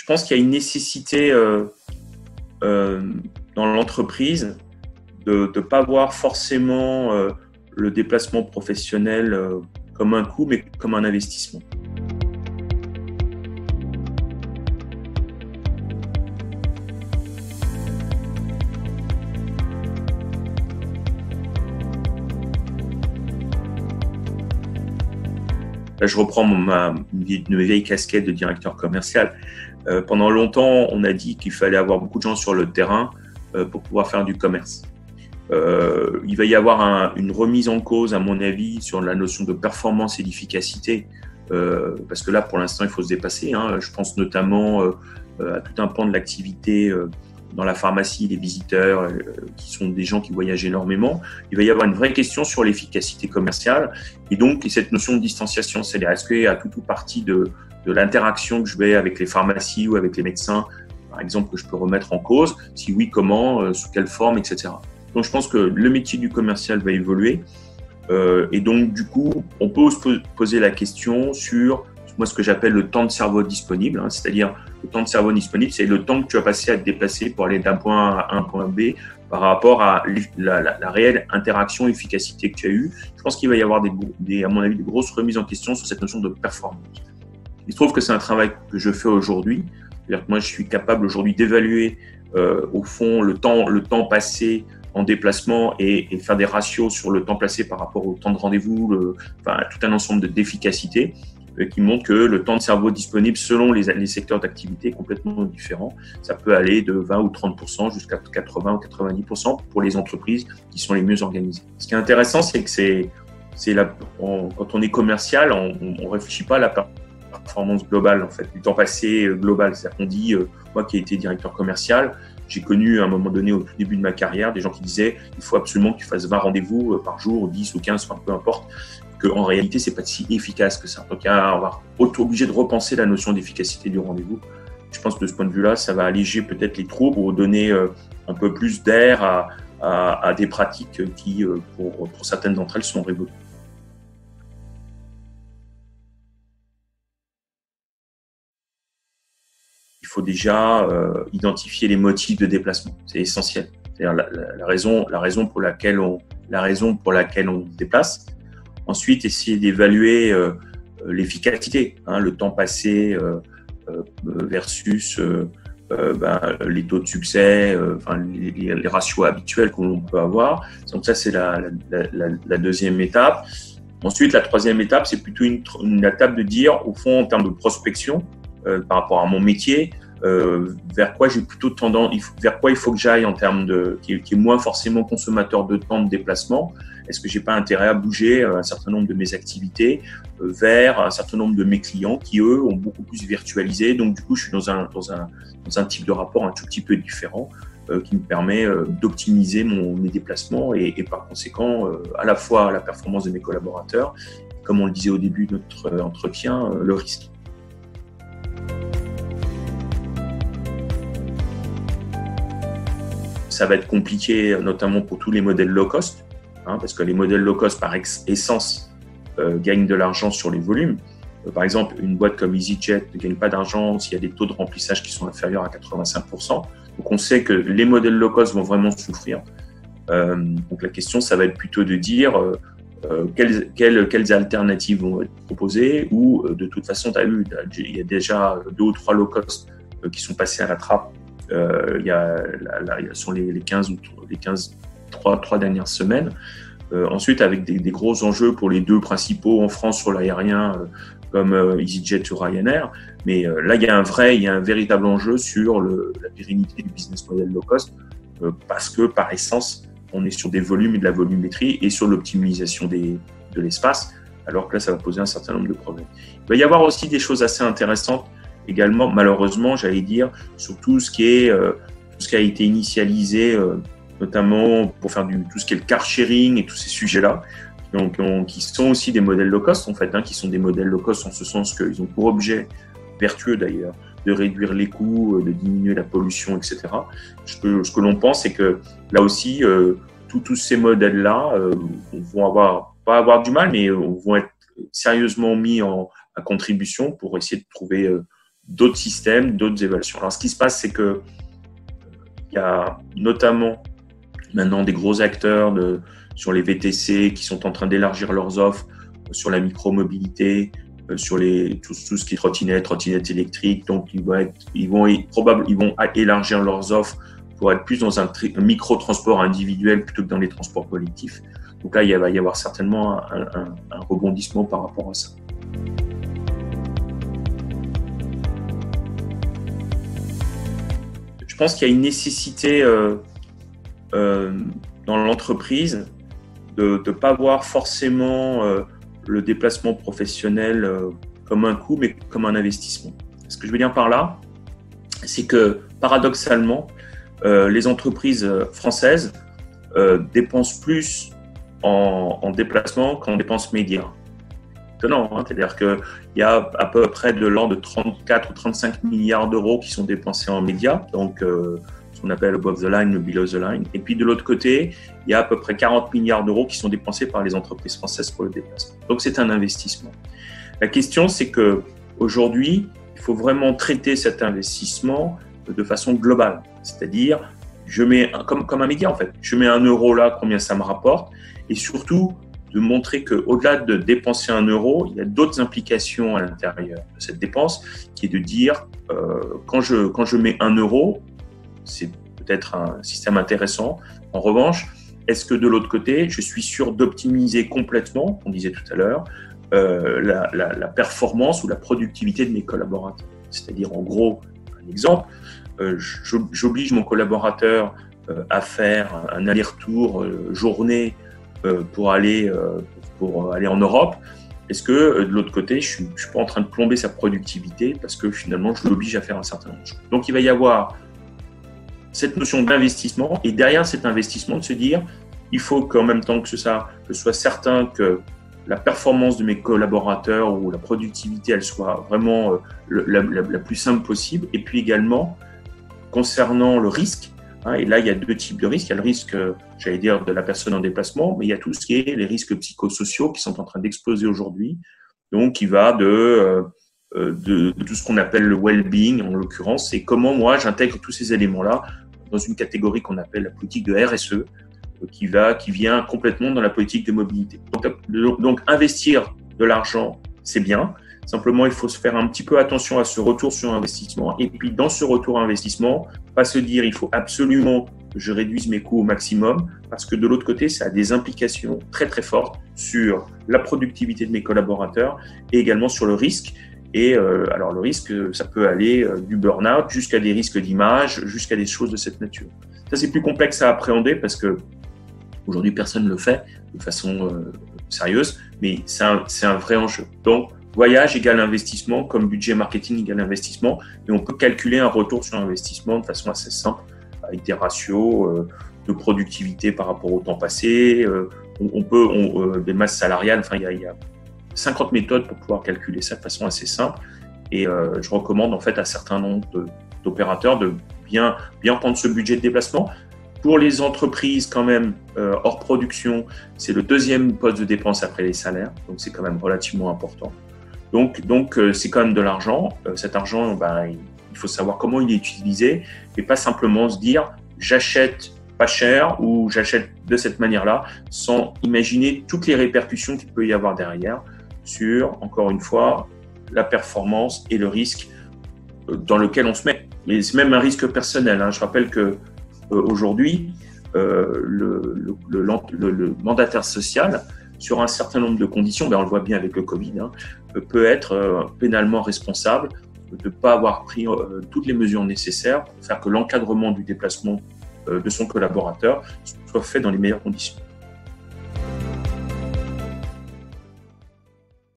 pense qu'il y a une nécessité dans l'entreprise de ne pas voir forcément le déplacement professionnel comme un coût, mais comme un investissement. Là, je reprends une vieille casquette de directeur commercial. Pendant longtemps, on a dit qu'il fallait avoir beaucoup de gens sur le terrain pour pouvoir faire du commerce. Il va y avoir une remise en cause, à mon avis, sur la notion de performance et d'efficacité, parce que là, pour l'instant, il faut se dépasser. Je pense notamment à tout un pan de l'activité dans la pharmacie, les visiteurs, qui sont des gens qui voyagent énormément. Il va y avoir une vraie question sur l'efficacité commerciale et donc cette notion de distanciation, c'est-à-dire est-ce qu'il y a tout ou partie de l'interaction que je vais avec les pharmacies ou avec les médecins, par exemple, que je peux remettre en cause, si oui, comment, sous quelle forme, etc. Donc je pense que le métier du commercial va évoluer et donc du coup, on peut se poser la question sur moi ce que j'appelle le temps de cerveau disponible, c'est-à-dire le temps de cerveau disponible, c'est le temps que tu as passé à te déplacer pour aller d'un point A à un point B par rapport à la réelle interaction et efficacité que tu as eue. Je pense qu'il va y avoir à mon avis, des grosses remises en question sur cette notion de performance. Il se trouve que c'est un travail que je fais aujourd'hui. C'est-à-dire que moi, je suis capable aujourd'hui d'évaluer au fond le temps passé en déplacement et faire des ratios sur le temps passé par rapport au temps de rendez-vous, tout un ensemble d'efficacité qui montre que le temps de cerveau disponible selon les secteurs d'activité est complètement différent. Ça peut aller de 20 ou 30% jusqu'à 80 ou 90% pour les entreprises qui sont les mieux organisées. Ce qui est intéressant, c'est que quand on est commercial, on réfléchit pas à la performance globale, en fait, du temps passé global. C'est-à-dire qu'on dit, moi qui ai été directeur commercial, j'ai connu à un moment donné, au tout début de ma carrière, des gens qui disaient il faut absolument que tu fasses 20 rendez-vous par jour, 10 ou 15, peu importe, qu'en réalité, c'est pas si efficace que ça. Donc, on va être obligé de repenser la notion d'efficacité du rendez-vous. Je pense que de ce point de vue-là, ça va alléger peut-être les troubles ou donner un peu plus d'air à des pratiques qui, pour certaines d'entre elles, sont révolues. Il faut déjà identifier les motifs de déplacement. C'est essentiel. C'est-à-dire la raison pour laquelle on se déplace. Ensuite, essayer d'évaluer l'efficacité, le temps passé versus les taux de succès, les ratios habituels qu'on peut avoir. Donc ça, c'est la deuxième étape. Ensuite, la troisième étape, c'est plutôt une étape de dire, au fond, en termes de prospection, par rapport à mon métier, vers quoi j'ai plutôt tendance, vers quoi il faut que j'aille en termes qui est moins forcément consommateur de temps de déplacement. Est-ce que j'ai pas intérêt à bouger un certain nombre de mes activités vers un certain nombre de mes clients qui eux ont beaucoup plus virtualisé. Donc du coup, je suis dans un type de rapport un tout petit peu différent qui me permet d'optimiser mes déplacements et par conséquent à la fois la performance de mes collaborateurs, comme on le disait au début de notre entretien, le risque. Ça va être compliqué, notamment pour tous les modèles low cost, parce que les modèles low cost, par essence, gagnent de l'argent sur les volumes. Par exemple, une boîte comme EasyJet ne gagne pas d'argent s'il y a des taux de remplissage qui sont inférieurs à 85%. Donc, on sait que les modèles low cost vont vraiment souffrir. Donc, la question, ça va être plutôt de dire quelles alternatives vont être proposées ou, de toute façon, tu as vu, il y a déjà 2 ou 3 low cost qui sont passés à la trappe. Il y a sur les 3 dernières semaines. Ensuite, avec des gros enjeux pour les 2 principaux en France sur l'aérien, comme EasyJet ou Ryanair. Mais là, il y a un véritable enjeu sur la pérennité du business model low cost, parce que par essence, on est sur des volumes et de la volumétrie et sur l'optimisation de l'espace, alors que là, ça va poser un certain nombre de problèmes. Il va y avoir aussi des choses assez intéressantes également, malheureusement, j'allais dire, sur tout ce qui a été initialisé, notamment pour faire tout ce qui est le car sharing et tous ces sujets-là, donc qui sont aussi des modèles low cost en fait, qui sont des modèles low cost en ce sens qu'ils ont pour objet, vertueux d'ailleurs, de réduire les coûts, de diminuer la pollution, etc. Ce que l'on pense, c'est que là aussi, tous ces modèles-là vont pas avoir du mal, mais vont être sérieusement mis à contribution pour essayer de trouver d'autres systèmes, d'autres évaluations. Alors, ce qui se passe, c'est que il y a notamment maintenant des gros acteurs sur les VTC qui sont en train d'élargir leurs offres sur la micromobilité, sur tout ce qui est trottinettes électriques. Donc, ils vont élargir leurs offres pour être plus dans un micro-transport individuel plutôt que dans les transports collectifs. Donc là, il va y avoir certainement un rebondissement par rapport à ça. Je pense qu'il y a une nécessité dans l'entreprise de ne pas voir forcément le déplacement professionnel comme un coût, mais comme un investissement. Ce que je veux dire par là, c'est que paradoxalement, les entreprises françaises dépensent plus en déplacement qu'en dépenses médias. Étonnant, hein, c'est-à-dire qu'il y a à peu près de l'ordre de 34 ou 35 milliards d'euros qui sont dépensés en médias, donc ce qu'on appelle above the line ou below the line. Et puis de l'autre côté, il y a à peu près 40 milliards d'euros qui sont dépensés par les entreprises françaises pour le déplacement. Donc c'est un investissement. La question, c'est que aujourd'hui, il faut vraiment traiter cet investissement de façon globale, c'est-à-dire je mets comme un média en fait. Je mets 1 euro là, combien ça me rapporte, et surtout de montrer qu'au-delà de dépenser 1 euro, il y a d'autres implications à l'intérieur de cette dépense, qui est de dire quand je mets 1 euro, c'est peut-être un système intéressant. En revanche, est-ce que de l'autre côté, je suis sûr d'optimiser complètement, on disait tout à l'heure, la performance ou la productivité de mes collaborateurs? C'est-à-dire, en gros, un exemple, j'oblige mon collaborateur à faire un aller-retour journée pour aller en Europe. Est-ce que de l'autre côté, je ne suis pas en train de plomber sa productivité parce que finalement, je l'oblige à faire un certain nombre de choses? Donc, il va y avoir cette notion d'investissement, et derrière cet investissement, de se dire, il faut qu'en même temps que je sois certain que la performance de mes collaborateurs ou la productivité, elle soit vraiment la plus simple possible. Et puis également, concernant le risque, hein, et là, il y a 2 types de risques. Il y a le risque, j'allais dire, de la personne en déplacement, mais il y a tout ce qui est les risques psychosociaux qui sont en train d'exploser aujourd'hui. Donc, il va de tout ce qu'on appelle le well-being, en l'occurrence, et comment moi, j'intègre tous ces éléments-là dans une catégorie qu'on appelle la politique de RSE, qui vient complètement dans la politique de mobilité. Donc investir de l'argent, c'est bien. Simplement, il faut se faire un petit peu attention à ce retour sur investissement. Et puis, dans ce retour à investissement, pas se dire il faut absolument que je réduise mes coûts au maximum, parce que de l'autre côté, ça a des implications très, très fortes sur la productivité de mes collaborateurs et également sur le risque. Et alors, le risque, ça peut aller du burn-out jusqu'à des risques d'image, jusqu'à des choses de cette nature. Ça, c'est plus complexe à appréhender parce que aujourd'hui, personne ne le fait de façon sérieuse, mais c'est un vrai enjeu. Donc, voyage égale investissement, comme budget marketing égale investissement, et on peut calculer un retour sur investissement de façon assez simple, avec des ratios de productivité par rapport au temps passé, des masses salariales, enfin, il y a 50 méthodes pour pouvoir calculer ça de façon assez simple, et je recommande en fait à un certain nombre d'opérateurs de bien prendre ce budget de déplacement. Pour les entreprises quand même hors production, c'est le 2e poste de dépense après les salaires, donc c'est quand même relativement important. Donc c'est quand même de l'argent. Cet argent, il faut savoir comment il est utilisé et pas simplement se dire j'achète pas cher ou j'achète de cette manière-là, sans imaginer toutes les répercussions qu'il peut y avoir derrière sur, encore une fois, la performance et le risque dans lequel on se met. Mais c'est même un risque personnel, hein. Je rappelle que aujourd'hui, le mandataire social, sur un certain nombre de conditions, on le voit bien avec le Covid, hein, peut être pénalement responsable de ne pas avoir pris toutes les mesures nécessaires pour faire que l'encadrement du déplacement de son collaborateur soit fait dans les meilleures conditions.